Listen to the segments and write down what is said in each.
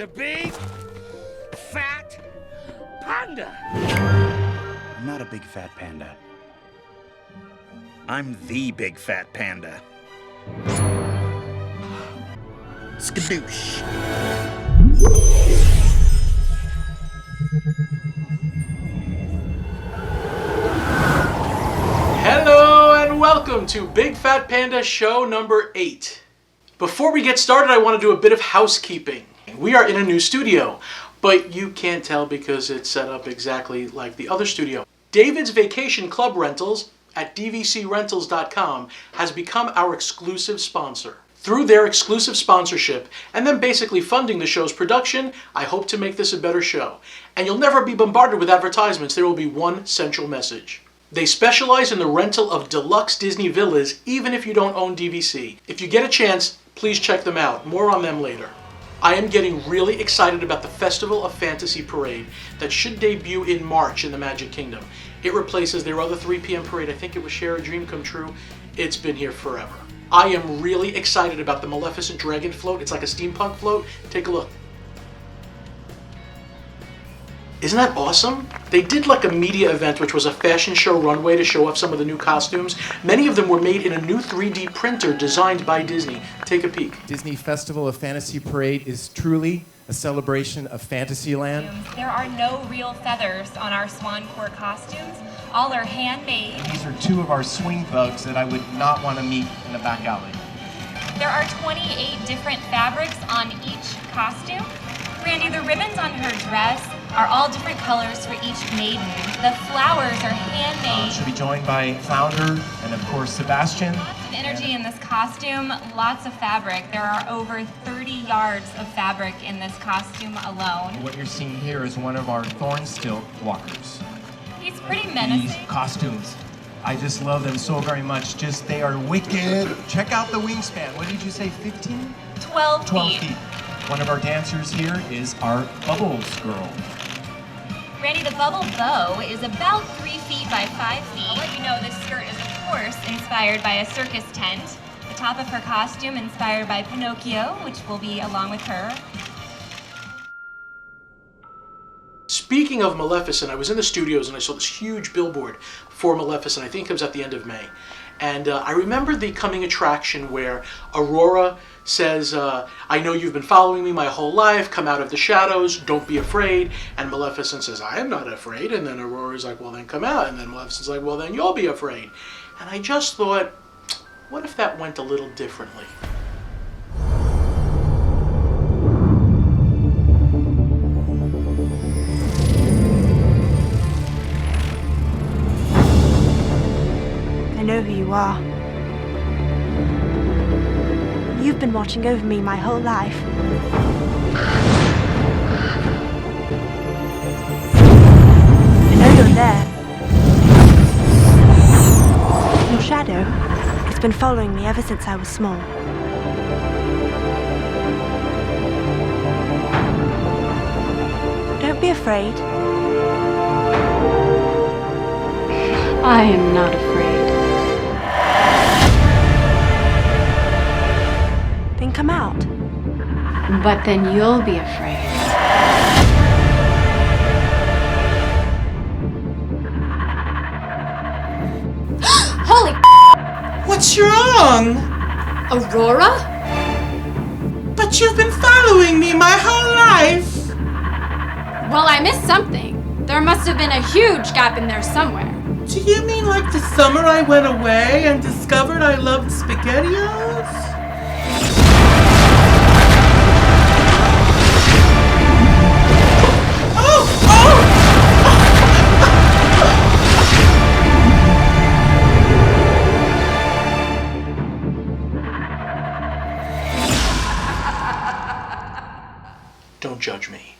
a big, fat panda. I'm not a big fat panda. I'm the big fat panda. Skadoosh. Hello and welcome to Big Fat Panda show number 8. Before we get started, I want to do a bit of housekeeping. We are in a new studio, but you can't tell because it's set up exactly like the other studio. David's Vacation Club Rentals at dvcrentals.com has become our exclusive sponsor. Through their exclusive sponsorship and them basically funding the show's production, I hope to make this a better show. And you'll never be bombarded with advertisements. There will be one central message. They specialize in the rental of deluxe Disney villas, even if you don't own DVC. If you get a chance, please check them out. More on them later. I am getting really excited about the Festival of Fantasy Parade that should debut in March in the Magic Kingdom. It replaces their other 3 p.m. parade. I think it was Share a Dream Come True. It's been here forever. I am really excited about the Maleficent Dragon float. It's like a steampunk float. Take a look. Isn't that awesome? They did like a media event, which was a fashion show runway to show off some of the new costumes. Many of them were made in a new 3D printer designed by Disney. Take a peek. Disney Festival of Fantasy Parade is truly a celebration of Fantasyland. There are no real feathers on our swan core costumes. All are handmade. These are 2 of our swing thugs that I would not want to meet in a back alley. There are 28 different fabrics on each costume. Randy, the ribbons on her dress are all different colors for each maiden. The flowers are handmade. She'll be joined by Founder and, of course, Sebastian. Lots of energy in this costume, lots of fabric. There are over 30 yards of fabric in this costume alone. What you're seeing here is one of our thorn stilt walkers. He's pretty menacing. These costumes, I just love them so very much. They are wicked. Check out the wingspan. What did you say, 15? 12 feet. One of our dancers here is our Bubbles girl. Randy, the bubble bow is about 3 feet by 5 feet. I'll let you know this skirt is, of course, inspired by a circus tent. The top of her costume inspired by Pinocchio, which will be along with her. Speaking of Maleficent, I was in the studios and I saw this huge billboard for Maleficent. I think it comes at the end of May. And I remember the coming attraction where Aurora says, I know you've been following me my whole life, come out of the shadows, don't be afraid. And Maleficent says, I am not afraid. And then Aurora's like, well then come out. And then Maleficent's like, well then you'll be afraid. And I just thought, what if that went a little differently? I know who you are. You've been watching over me my whole life. I know you're there. Your shadow has been following me ever since I was small. Don't be afraid. I am not afraid. Then come out. But then you'll be afraid. Holy What's wrong? Aurora? But you've been following me my whole life. Well, I missed something. There must have been a huge gap in there somewhere. Do you mean like the summer I went away and discovered I loved SpaghettiOs? Don't judge me.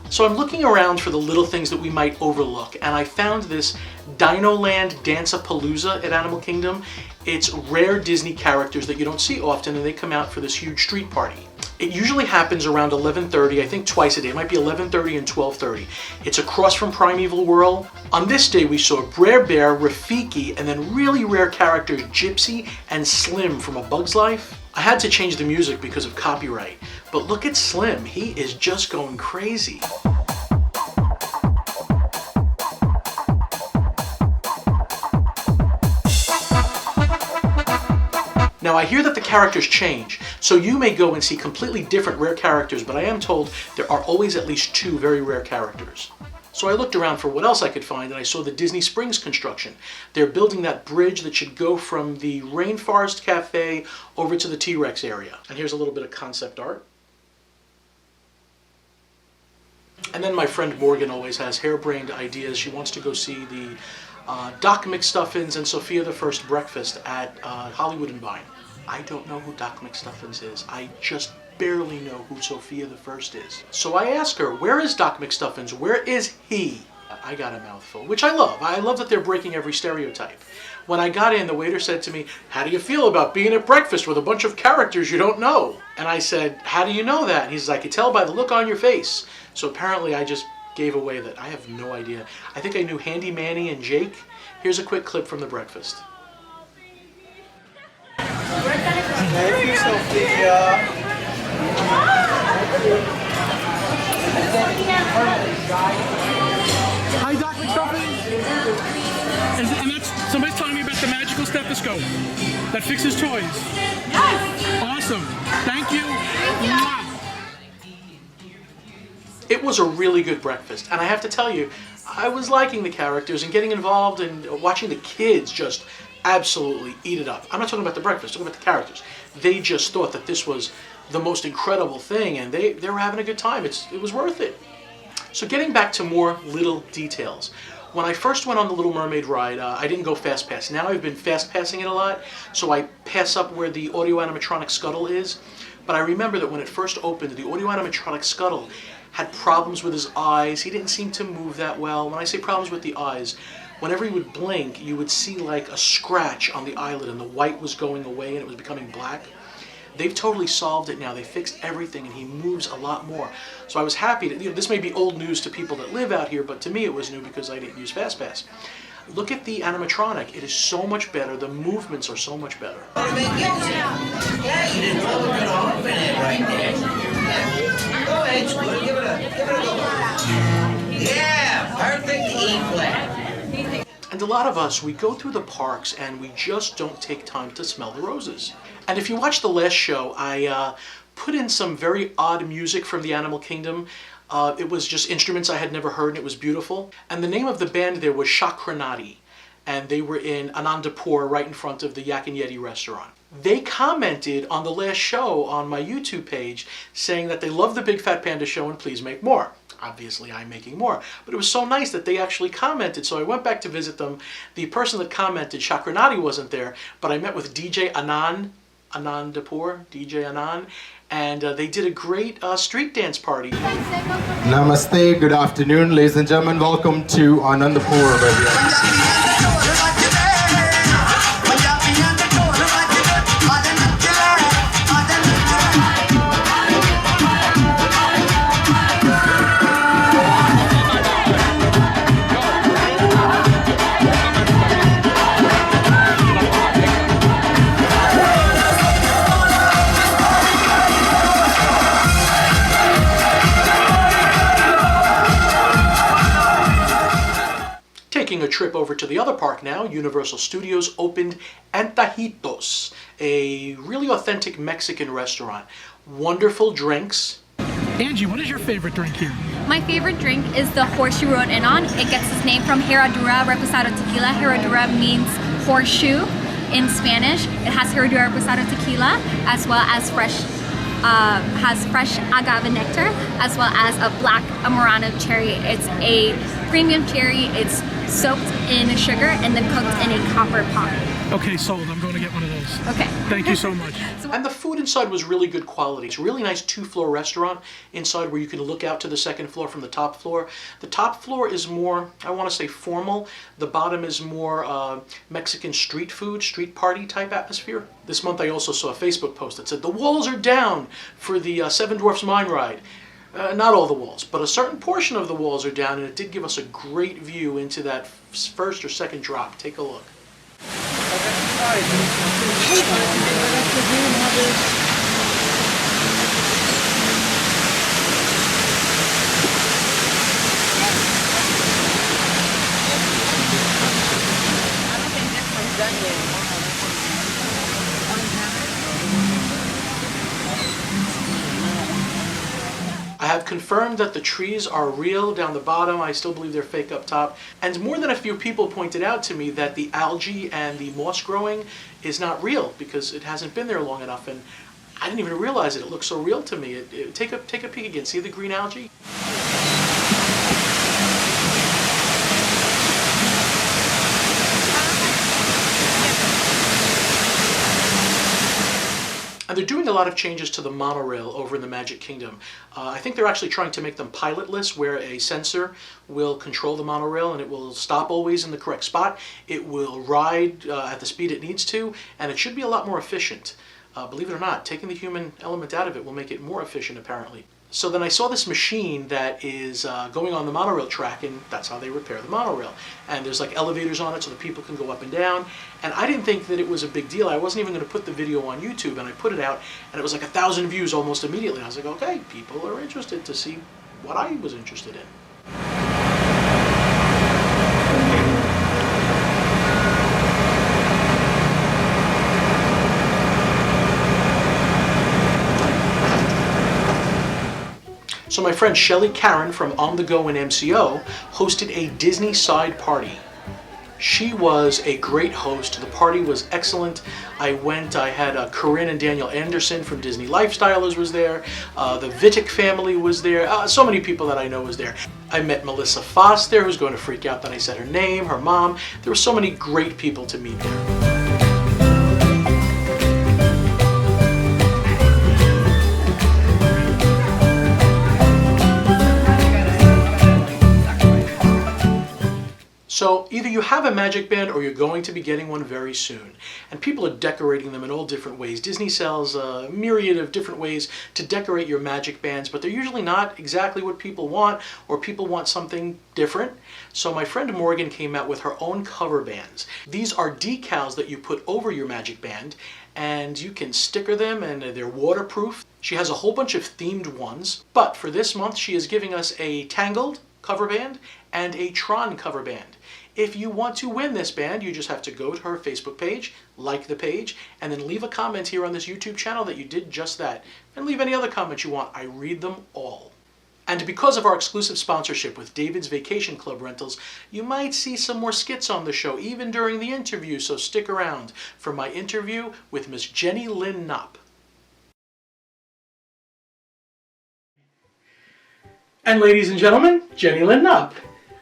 So I'm looking around for the little things that we might overlook, and I found this Dinoland Dance-A-Palooza at Animal Kingdom. It's rare Disney characters that you don't see often, and they come out for this huge street party. It usually happens around 11:30, I think twice a day. It might be 11:30 and 12:30. It's across from Primeval Whirl. On this day, we saw Brer Bear, Rafiki, and then really rare characters Gypsy and Slim from A Bug's Life. I had to change the music because of copyright, but look at Slim. He is just going crazy. Now I hear that the characters change, so you may go and see completely different rare characters, but I am told there are always at least 2 very rare characters. So I looked around for what else I could find, and I saw the Disney Springs construction. They're building that bridge that should go from the Rainforest Cafe over to the T-Rex area. And here's a little bit of concept art. And then my friend Morgan always has harebrained ideas. She wants to go see the Doc McStuffins and Sofia the First breakfast at Hollywood and Vine. I don't know who Doc McStuffins is. I just barely know who Sofia the First is. So I ask her, where is Doc McStuffins? Where is he? I got a mouthful, which I love. I love that they're breaking every stereotype. When I got in, the waiter said to me, how do you feel about being at breakfast with a bunch of characters you don't know? And I said, how do you know that? And he says, I could tell by the look on your face. So apparently I just gave away that I have no idea. I think I knew Handy Manny and Jake. Here's a quick clip from the breakfast. Thank you, Sofia. Hi, Doc McStuffin. And that's, somebody's telling me about the magical stethoscope that fixes toys. Yes. Awesome. Thank you. Mwah. It was a really good breakfast, and I have to tell you, I was liking the characters and getting involved and watching the kids just absolutely eat it up. I'm not talking about the breakfast, I'm talking about the characters. They just thought that this was the most incredible thing, and they were having a good time. It was worth it. So getting back to more little details. When I first went on the Little Mermaid ride, I didn't go fast pass. Now I've been fast passing it a lot, so I pass up where the Audioanimatronic Scuttle is. But I remember that when it first opened, the Audioanimatronic Scuttle had problems with his eyes. He didn't seem to move that well. When I say problems with the eyes, whenever he would blink, you would see like a scratch on the eyelid and the white was going away and it was becoming black. They've totally solved it now. They fixed everything and he moves a lot more. So I was happy to, this may be old news to people that live out here, but to me it was new because I didn't use FastPass. Look at the animatronic. It is so much better. The movements are so much better. Yeah, you didn't know a good arm in it right there. Go ahead, it's good. Give it a go. Yeah, perfect E-flat. And a lot of us, we go through the parks and we just don't take time to smell the roses. And if you watch the last show, I put in some very odd music from the Animal Kingdom. It was just instruments I had never heard and it was beautiful. And the name of the band there was Shakranati. And they were in Anandapur right in front of the Yak and Yeti restaurant. They commented on the last show on my YouTube page saying that they love the Big Fat Panda show and please make more. Obviously I'm making more, but it was so nice that they actually commented, so I went back to visit them. The person that commented, Shakranati, wasn't there, but I met with DJ Anan, Anandapur, DJ Anan, and they did a great street dance party. Namaste, good afternoon, ladies and gentlemen. Welcome to Anandapur, baby. Taking a trip over to the other park now, Universal Studios opened Antojitos, a really authentic Mexican restaurant. Wonderful drinks. Angie, what is your favorite drink here? My favorite drink is the horseshoe road Anan. It gets its name from Herradura Reposado Tequila. Herradura means horseshoe in Spanish. It has Herradura Reposado Tequila as well as fresh agave nectar as well as a black Amurano cherry. It's a premium cherry. It's soaked in sugar and then cooked in a copper pot. Okay, sold. I'm going to get one of those. Okay. Thank you so much. And the food inside was really good quality. It's a really nice 2-floor restaurant inside where you can look out to the second floor from the top floor. The top floor is more, I want to say formal. The bottom is more Mexican street food, street party type atmosphere. This month I also saw a Facebook post that said the walls are down for the Seven Dwarfs Mine Ride. Not all the walls, but a certain portion of the walls are down, and it did give us a great view into that first or second drop. Take a look. I have confirmed that the trees are real down the bottom. I still believe they're fake up top. And more than a few people pointed out to me that the algae and the moss growing is not real because it hasn't been there long enough. And I didn't even realize it. It looks so real to me. Take a peek again. See the green algae? And they're doing a lot of changes to the monorail over in the Magic Kingdom. I think they're actually trying to make them pilotless, where a sensor will control the monorail and it will stop always in the correct spot. It will ride at the speed it needs to, and it should be a lot more efficient. Believe it or not, taking the human element out of it will make it more efficient, apparently. So then I saw this machine that is going on the monorail track, and that's how they repair the monorail. And there's like elevators on it so that people can go up and down. And I didn't think that it was a big deal. I wasn't even going to put the video on YouTube, and I put it out, and it was like 1,000 views almost immediately. I was like, okay, people are interested to see what I was interested in. So my friend Shelley Caran from On The Go and MCO hosted a DisneySide party. She was a great host. The party was excellent. I went, I had Caran and Daniel Anderson from Disney Lifestylers was there. The Vitic family was there. So many people that I know was there. I met Melissa Foss there, who's going to freak out that I said her name, her mom. There were so many great people to meet there. So either you have a magic band or you're going to be getting one very soon. And people are decorating them in all different ways. Disney sells a myriad of different ways to decorate your magic bands, but they're usually not exactly what people want, or people want something different. So my friend Morgan came out with her own cover bands. These are decals that you put over your magic band, and you can sticker them, and they're waterproof. She has a whole bunch of themed ones, but for this month she is giving us a Tangled cover band and a Tron cover band. If you want to win this band, you just have to go to her Facebook page, like the page, and then leave a comment here on this YouTube channel that you did just that. And leave any other comments you want. I read them all. And because of our exclusive sponsorship with David's Vacation Club Rentals, you might see some more skits on the show, even during the interview, so stick around for my interview with Miss JeniLynn Knopp. And ladies and gentlemen, JeniLynn Knopp.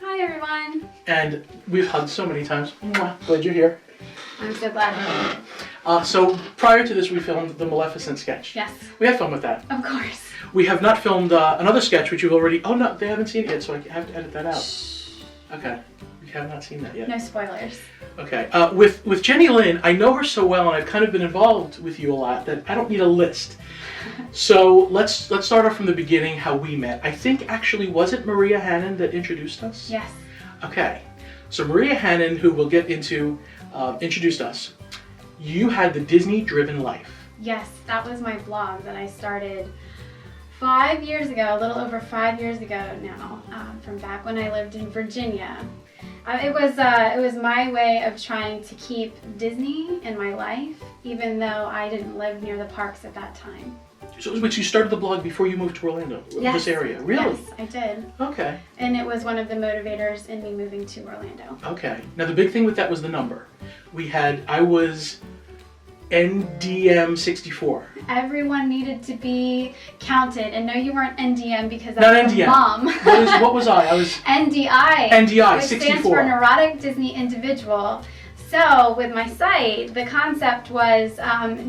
Hi, everyone. And we've hugged so many times. Mwah. Glad you're here. I'm so glad. So prior to this, we filmed the Maleficent sketch. Yes. We had fun with that. Of course. We have not filmed another sketch, which you've already... Oh, no, they haven't seen it yet, so I have to edit that out. Shh. Okay. We have not seen that yet. No spoilers. Okay. With JeniLynn, I know her so well, and I've kind of been involved with you a lot, that I don't need a list. So let's start off from the beginning, how we met. I think, actually, was it Maria Hannon that introduced us? Yes. Okay. So Maria Hannon, who we'll get into, introduced us. You had the Disney-driven life. Yes, that was my blog that I started 5 years ago, a little over 5 years ago now, from back when I lived in Virginia. It was my way of trying to keep Disney in my life, even though I didn't live near the parks at that time. So you started the blog before you moved to Orlando, Yes. this area? Really? Yes, I did. Okay. And it was one of the motivators in me moving to Orlando. Okay. Now the big thing with that was the number. I was NDM 64. Everyone needed to be counted, and no, you weren't NDM because Not that's your NDM. mom. What was I? I was NDI. NDI which 64. stands for Neurotic Disney Individual. So with my site, the concept was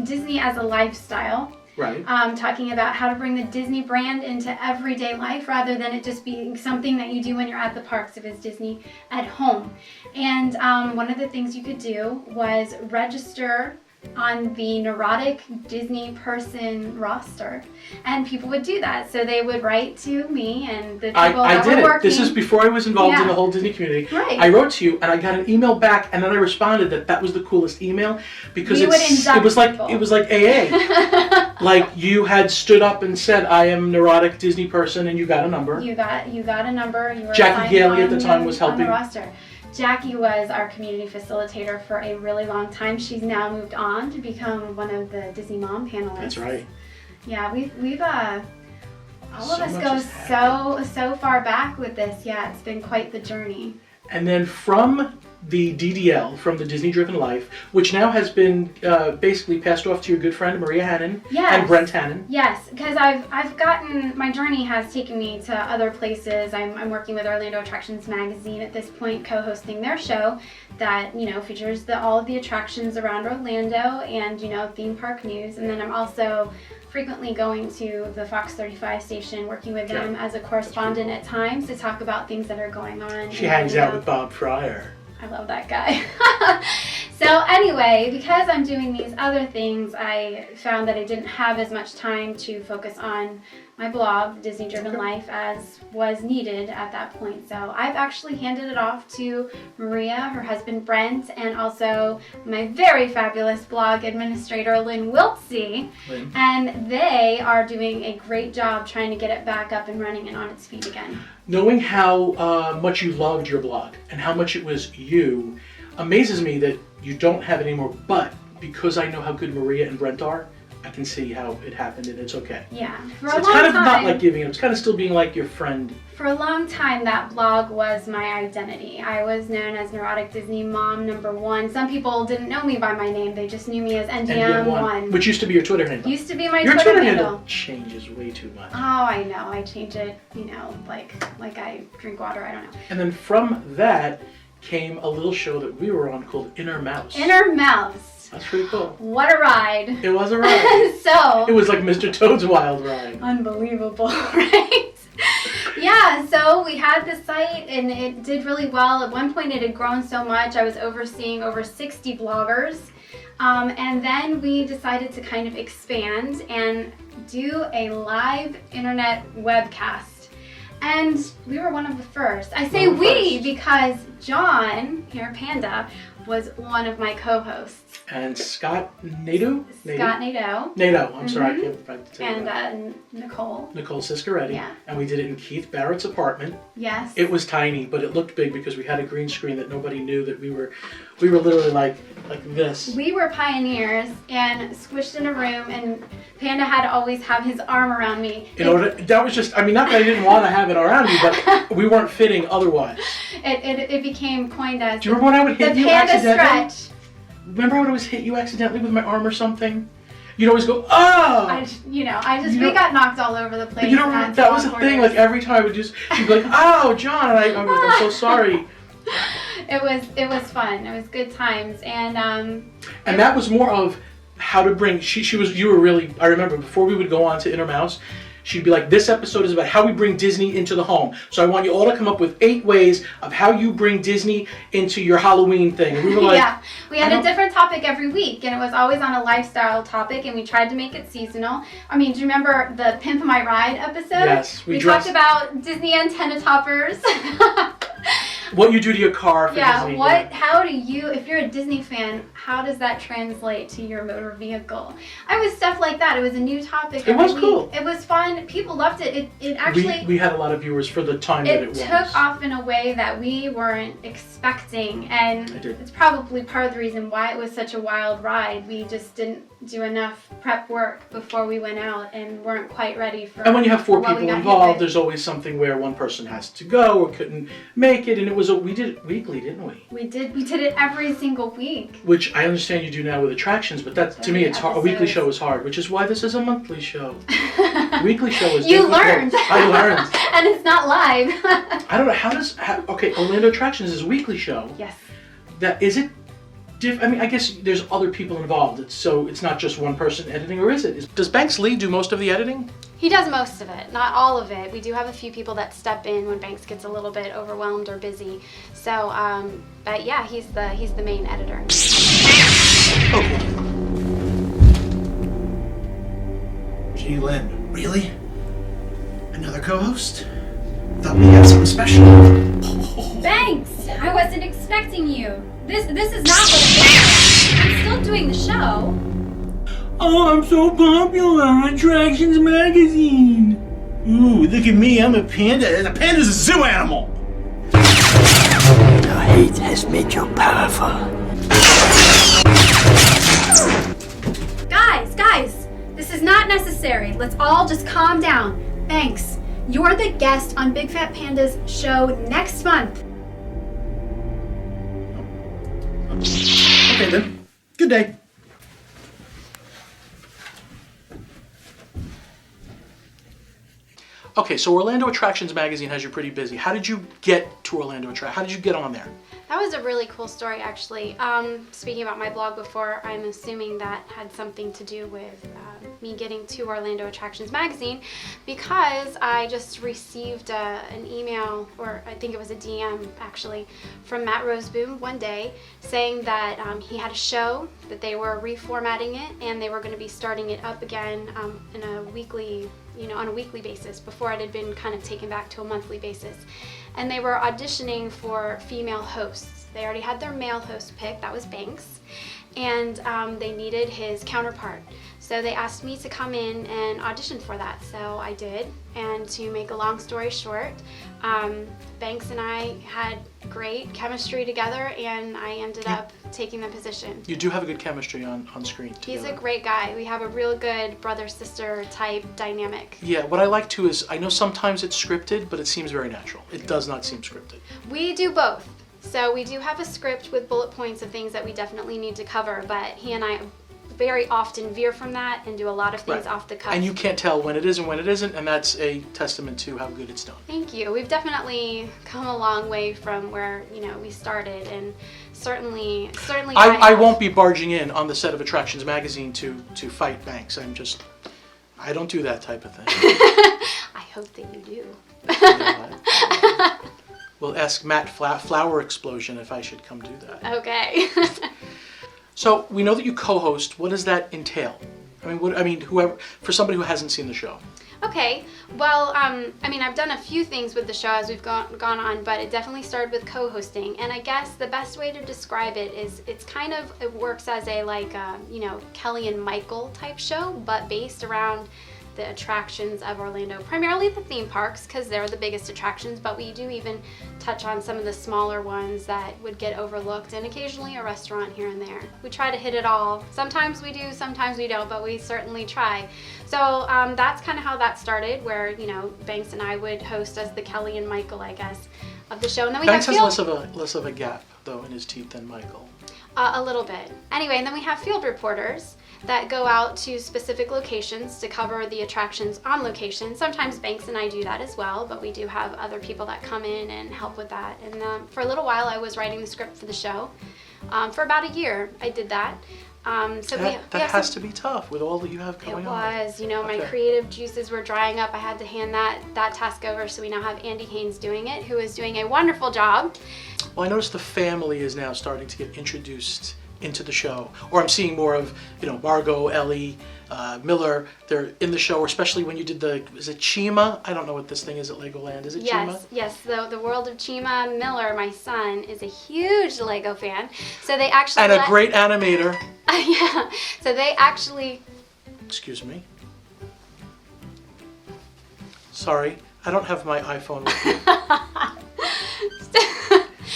Disney as a lifestyle. Right. Talking about how to bring the Disney brand into everyday life rather than it just being something that you do when you're at the parks. It was Disney at home. And one of the things you could do was register on the neurotic Disney person roster, and people would do that. So they would write to me, and the people I that did were it. working. This is before I was involved in the whole Disney community. Right. I wrote to you, and I got an email back, and then I responded that was the coolest email because it was like AA. Like you had stood up and said, "I am a neurotic Disney person," and you got a number. You got a number. You were Jackie Gailey at the time was helping. On the roster. Jackie was our community facilitator for a really long time. She's now moved on to become one of the Disney Mom panelists. That's right. Yeah, we've all of us go so far back with this. Yeah, it's been quite the journey. And then from the DDL, from the Disney Driven Life, which now has been basically passed off to your good friend Maria Hannon and Brent Hannon. Yes, because I've gotten, my journey has taken me to other places. I'm working with Orlando Attractions Magazine at this point, co-hosting their show that, features all of the attractions around Orlando and, theme park news. And then I'm also frequently going to the Fox 35 station, working with them as a correspondent at times to talk about things that are going on. She hangs out with Bob Fryer. I love that guy. So anyway, because I'm doing these other things, I found that I didn't have as much time to focus on my blog, Disney Driven Life, as was needed at that point. So I've actually handed it off to Maria, her husband Brent, and also my very fabulous blog administrator, Lynn Wiltsey. And they are doing a great job trying to get it back up and running and on its feet again. Knowing how much you loved your blog and how much it was you amazes me that you don't have it anymore, but because I know how good Maria and Brent are, I can see how it happened and it's okay. Yeah. So it's kind of not like giving up, it's kind of still being like your friend. For a long time, that blog was my identity. I was known as Neurotic Disney Mom #1. Some people didn't know me by my name, they just knew me as NDM1. Which used to be your Twitter handle. Used to be my Your Twitter handle. handle Changes way too much. Oh, I know. I change it, like I drink water, I don't know. And then from that came a little show that we were on called Inner Mouse. Inner Mouse. That's pretty cool. What a ride. It was a ride. So. It was like Mr. Toad's Wild Ride. Unbelievable, right? Yeah, so we had the site and it did really well. At one point it had grown so much, I was overseeing over 60 bloggers. And then we decided to kind of expand and do a live internet webcast. And we were one of the first. I say we because John, here Panda, was one of my co-hosts. And Scott Nadeau? Scott Nadeau. Nadeau, I'm sorry, I can't practice. And Nicole. Nicole Siskaretti. Yeah. And we did it in Keith Barrett's apartment. Yes. It was tiny, but it looked big because we had a green screen that nobody knew that we were literally like this. We were pioneers and squished in a room, and Panda had to always have his arm around me. That was just, not that I didn't want to have it around you, but we weren't fitting otherwise. It became coined as Do you remember when I would hit you Panda accidentally? stretch. Remember I would always hit you accidentally with my arm or something? You'd always go, oh! We got knocked all over the place. You know, that was the thing, like every time I would just, you'd be like, oh, John, and I'm like, I'm so sorry. It was fun. It was good times, and that was more of how to bring. You were really. I remember before we would go on to Inner Mouse, she'd be like, "This episode is about how we bring Disney into the home. So I want you all to come up with 8 ways of how you bring Disney into your Halloween thing." And we were like, yeah, we had a different topic every week, and it was always on a lifestyle topic, and we tried to make it seasonal. I mean, do you remember the Pimp My Ride episode? Yes, we talked about Disney antenna toppers. What you do to your car for Disney. How do you, if you're a Disney fan, how does that translate to your motor vehicle? I was stuff like that. It was a new topic. It was cool. It was fun. People loved it. It actually... We had a lot of viewers for the time that it was. It took off in a way that we weren't expecting, and it's probably part of the reason why it was such a wild ride. We just didn't do enough prep work before we went out and weren't quite ready for. And when you have 4 people involved, there's always something where one person has to go or couldn't make it, and we did it weekly, didn't we? We did it every single week. Which I understand you do now with attractions, but to me it's hard. A weekly show is hard, which is why this is a monthly show. Weekly show is You difficult. learned. I learned. And it's not live. I don't know, okay, Orlando Attractions is a weekly show. Yes. Is it I mean, I guess there's other people involved, so it's not just one person editing, or is it? Does Banks Lee do most of the editing? He does most of it, not all of it. We do have a few people that step in when Banks gets a little bit overwhelmed or busy. So, but yeah, he's the main editor. Okay. JeniLynn, really? Another co-host? Thought we had something special. Banks, I wasn't expecting you. This is not what it is. I'm still doing the show. Oh, I'm so popular on Attractions Magazine. Ooh, look at me, I'm a panda. A panda's a zoo animal. Your hate has made you powerful. Guys, this is not necessary. Let's all just calm down. Banks, you're the guest on Big Fat Panda's show next month. Okay then. Good day. Okay, so Orlando Attractions Magazine has you pretty busy. How did you get to Orlando Attract? How did you get on there? That was a really cool story, actually. Speaking about my blog before, I'm assuming that had something to do with me getting to Orlando Attractions Magazine, because I just received an email, or I think it was a DM actually, from Matt Roseboom one day saying that he had a show, that they were reformatting it, and they were going to be starting it up again in a weekly, on a weekly basis. Before it had been kind of taken back to a monthly basis. And they were auditioning for female hosts. They already had their male host picked, that was Banks, and they needed his counterpart. So they asked me to come in and audition for that, so I did. And to make a long story short, Banks and I had great chemistry together, and I ended up taking the position. You do have a good chemistry on screen together. He's a great guy. We have a real good brother-sister type dynamic. Yeah, what I like too is, I know sometimes it's scripted, but it seems very natural. It does not seem scripted. We do both. So we do have a script with bullet points of things that we definitely need to cover, but he and I very often veer from that and do a lot of things off the cuff. And you can't tell when it is and when it isn't, and that's a testament to how good it's done. Thank you. We've definitely come a long way from where we started, and certainly I won't be barging in on the set of Attractions Magazine to fight Banks. I don't do that type of thing. I hope that you do. We'll ask Matt Flower Explosion if I should come do that. Okay. So we know that you co-host. What does that entail? Whoever, for somebody who hasn't seen the show. Okay, well, I've done a few things with the show as we've gone on, but it definitely started with co-hosting. And I guess the best way to describe it is it works as a Kelly and Michael type show, but based around the attractions of Orlando, primarily the theme parks, because they're the biggest attractions, but we do even touch on some of the smaller ones that would get overlooked, and occasionally a restaurant here and there. We try to hit it all. Sometimes we do, sometimes we don't, but we certainly try. So that's kind of how that started, where Banks and I would host as the Kelly and Michael, I guess, of the show. And then we Banks have has less of a gap though in his teeth than Michael. A little bit. Anyway, and then we have field reporters that go out to specific locations to cover the attractions on location. Sometimes Banks and I do that as well, but we do have other people that come in and help with that. And for a little while, I was writing the script for the show. For about a year, I did that. That has to be tough with all that you have going on. It was. My creative juices were drying up. I had to hand that task over, so we now have Andy Haynes doing it, who is doing a wonderful job. Well, I noticed the family is now starting to get introduced into the show, or I'm seeing more of Margot, Ellie, Miller. They're in the show, especially when you did is it Chima? I don't know what this thing is at Legoland. Is it Chima? Yes. The world of Chima. Miller, my son, is a huge Lego fan, so they actually a great animator. Yeah. So they actually. Excuse me. Sorry, I don't have my iPhone with me.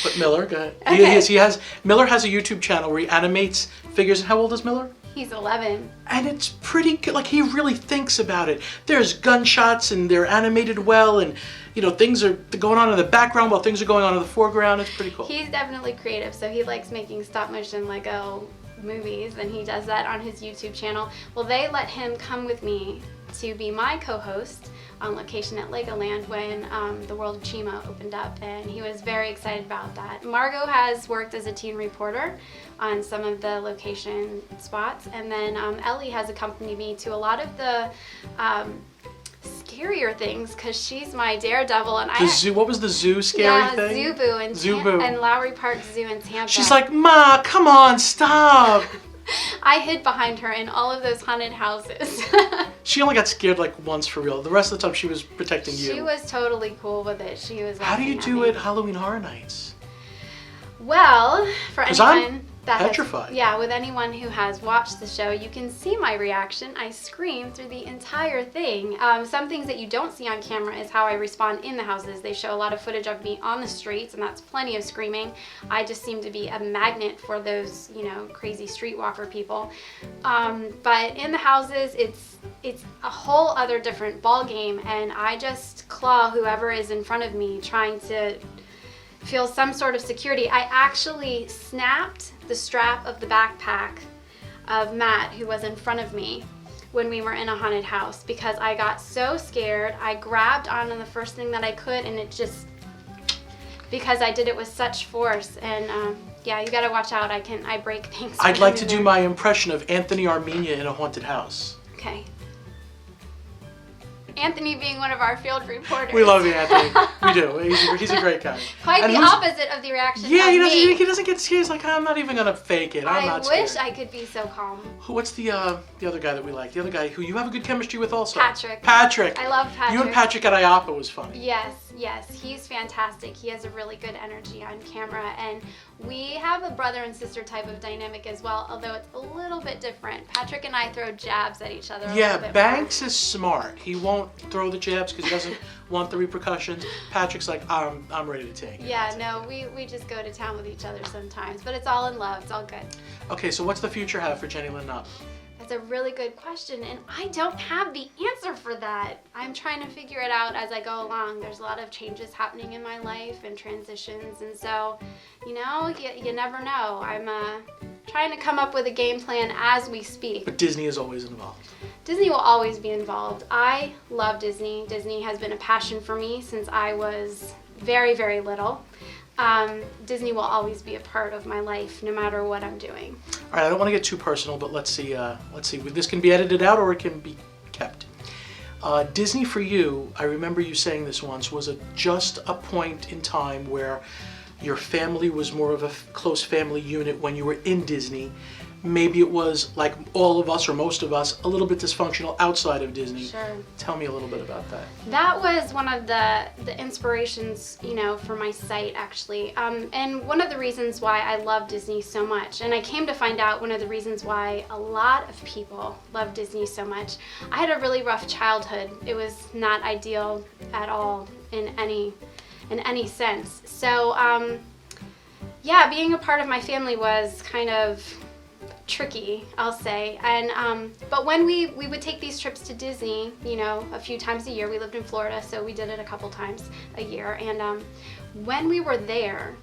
But Miller, go ahead. Okay. Miller has a YouTube channel where he animates figures. How old is Miller? He's 11. And it's pretty good. Like, he really thinks about it. There's gunshots and they're animated well, and things are going on in the background while things are going on in the foreground. It's pretty cool. He's definitely creative, so he likes making stop motion Lego movies, and he does that on his YouTube channel. Well, they let him come with me to be my co-host on location at Legoland when the World of Chima opened up, and he was very excited about that. Margot has worked as a teen reporter on some of the location spots, and then Ellie has accompanied me to a lot of the scarier things because she's my daredevil. And what was the zoo scary thing? Zubu and Lowry Park Zoo in Tampa. She's like, Ma, come on, stop. I hid behind her in all of those haunted houses. She only got scared like once for real. The rest of the time she was protecting you. She was totally cool with it. She was. How do you do it Halloween Horror Nights? Well, for anyone petrified. With anyone who has watched the show, you can see my reaction. I scream through the entire thing. Some things that you don't see on camera is how I respond in the houses. They show a lot of footage of me on the streets, and that's plenty of screaming. I just seem to be a magnet for those, crazy streetwalker people. But in the houses, it's a whole other different ball game, and I just claw whoever is in front of me, trying to feel some sort of security. I actually snapped the strap of the backpack of Matt, who was in front of me when we were in a haunted house, because I got so scared. I grabbed onto the first thing that I could, and it just, because I did it with such force. And you gotta watch out. I break things. I'd like to do my impression of Anthony Armenia in a haunted house. Okay. Anthony being one of our field reporters. We love you, Anthony. We do. He's a great guy. Quite the opposite of the reaction. Yeah, he doesn't get scared. He's like, I'm not even gonna fake it. I'm not scared. I wish I could be so calm. What's the other guy that we like? The other guy who you have a good chemistry with also? Patrick. Patrick. I love Patrick. You and Patrick at IAPA was funny. Yes. He's fantastic. He has a really good energy on camera, and we have a brother and sister type of dynamic as well, although it's a little bit different. Patrick and I throw jabs at each other a little bit Banks more. is smart. He won't throw the jabs because he doesn't want the repercussions. Patrick's like, I'm ready to take it. Yeah, no, we just go to town with each other sometimes, but it's all in love. It's all good. Okay, so what's the future have for JeniLynn Knopp? That's a really good question, and I don't have the answer for that. I'm trying to figure it out as I go along. There's a lot of changes happening in my life and transitions, and so, you never know. I'm trying to come up with a game plan as we speak. But Disney is always involved. Disney will always be involved. I love Disney. Disney has been a passion for me since I was very, very little. Disney will always be a part of my life, no matter what I'm doing. All right, I don't want to get too personal, but let's see. This can be edited out or it can be kept. Disney for you, I remember you saying this once, was just a point in time where your family was more of a close family unit when you were in Disney. Maybe it was, like all of us or most of us, a little bit dysfunctional outside of Disney. Sure. Tell me a little bit about that. That was one of the inspirations, for my site, actually. And one of the reasons why I love Disney so much, and I came to find out one of the reasons why a lot of people love Disney so much. I had a really rough childhood. It was not ideal at all in any sense. So, being a part of my family was kind of tricky, I'll say. And but when we would take these trips to Disney, a few times a year. We lived in Florida, so we did it a couple times a year. And when we were there,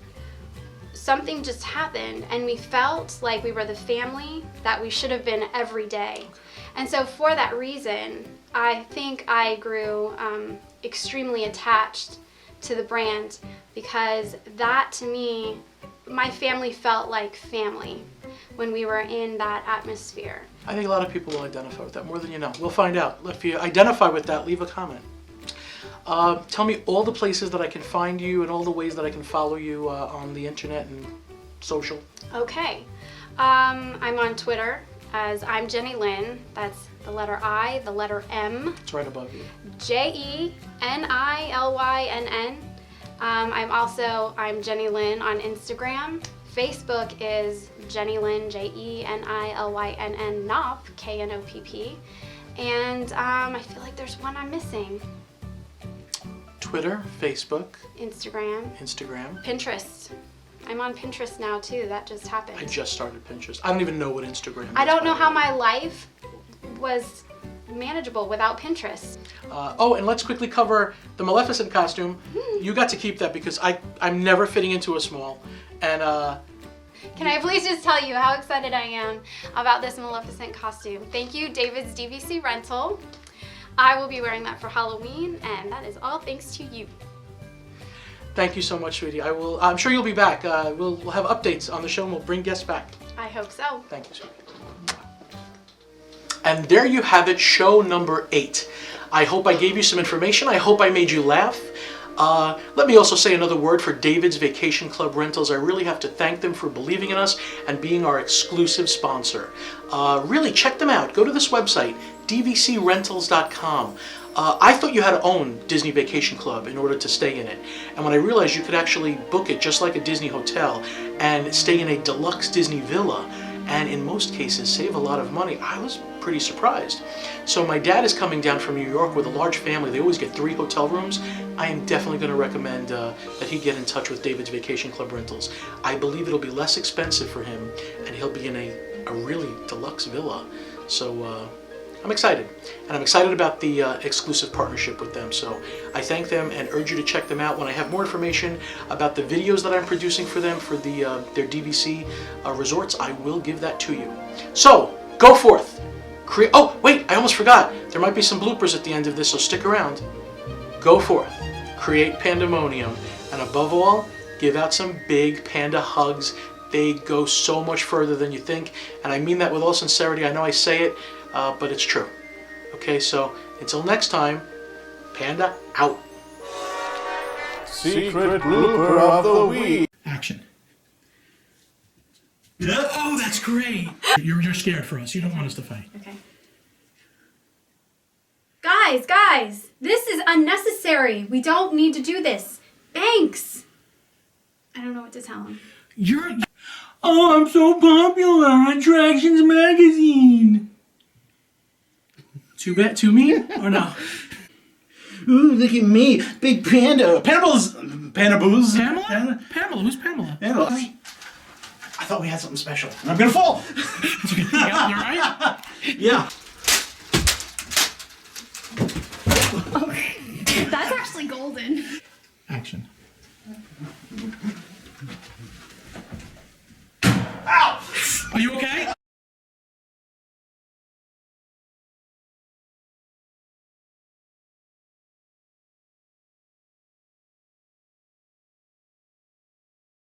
something just happened, and we felt like we were the family that we should have been every day. And so for that reason, I think I grew extremely attached to the brand, because that, to me, my family felt like family when we were in that atmosphere. I think a lot of people will identify with that more than you know. We'll find out. If you identify with that, leave a comment. Tell me all the places that I can find you and all the ways that I can follow you on the internet and social. Okay. I'm on Twitter as I'm JeniLynn. That's the letter I, the letter M. It's right above you. JeniLynn. I'm JeniLynn on Instagram. Facebook is JeniLynn, JeniLynn Knopp, Knopp. And I feel like there's one I'm missing. Twitter, Facebook, Instagram, Pinterest. I'm on Pinterest now too. That just happened. I just started Pinterest. I don't even know what Instagram is. I don't know how my life was manageable without Pinterest. And let's quickly cover the Maleficent costume. You got to keep that because I'm never fitting into a small. And can I please just tell you how excited I am about this Maleficent costume? Thank you, David's DVC Rental. I will be wearing that for Halloween, and that is all thanks to you. Thank you so much, sweetie. I'm sure you'll be back. We'll have updates on the show and we'll bring guests back. I hope so. Thank you, sweetie. And there you have it, show number 8. I hope I gave you some information. I hope I made you laugh. Let me also say another word for David's Vacation Club Rentals. I really have to thank them for believing in us and being our exclusive sponsor. Really, check them out. Go to this website, dvcrentals.com. I thought you had to own Disney Vacation Club in order to stay in it. And when I realized you could actually book it just like a Disney hotel and stay in a deluxe Disney villa, and in most cases save a lot of money, I was pretty surprised. So my dad is coming down from New York with a large family. They always get 3 hotel rooms. I am definitely going to recommend that he get in touch with David's Vacation Club Rentals. I believe it'll be less expensive for him and he'll be in a really deluxe villa. So I'm excited, and I'm excited about the exclusive partnership with them. So I thank them and urge you to check them out. When I have more information about the videos that I'm producing for them for their DVC resorts, I will give that to you. So go forth. Oh, wait, I almost forgot. There might be some bloopers at the end of this, so stick around. Go forth, create pandemonium, and above all, give out some big panda hugs. They go so much further than you think, and I mean that with all sincerity. I know I say it, but it's true. Okay, so until next time, Panda out. Secret blooper of the week. Action. Oh, that's great. You're scared for us. You don't want us to fight. Okay. Guys, this is unnecessary. We don't need to do this. Thanks. I don't know what to tell him. Oh, I'm so popular on Attractions Magazine. Too mean or no? Ooh, look at me, big panda. Panda Booze. Pamela? Pamela, who's Pamela? Pamela. I thought we had something special. And I'm gonna fall. Yeah, you're right. Yeah. That's actually golden. Action. Ow! Are you okay?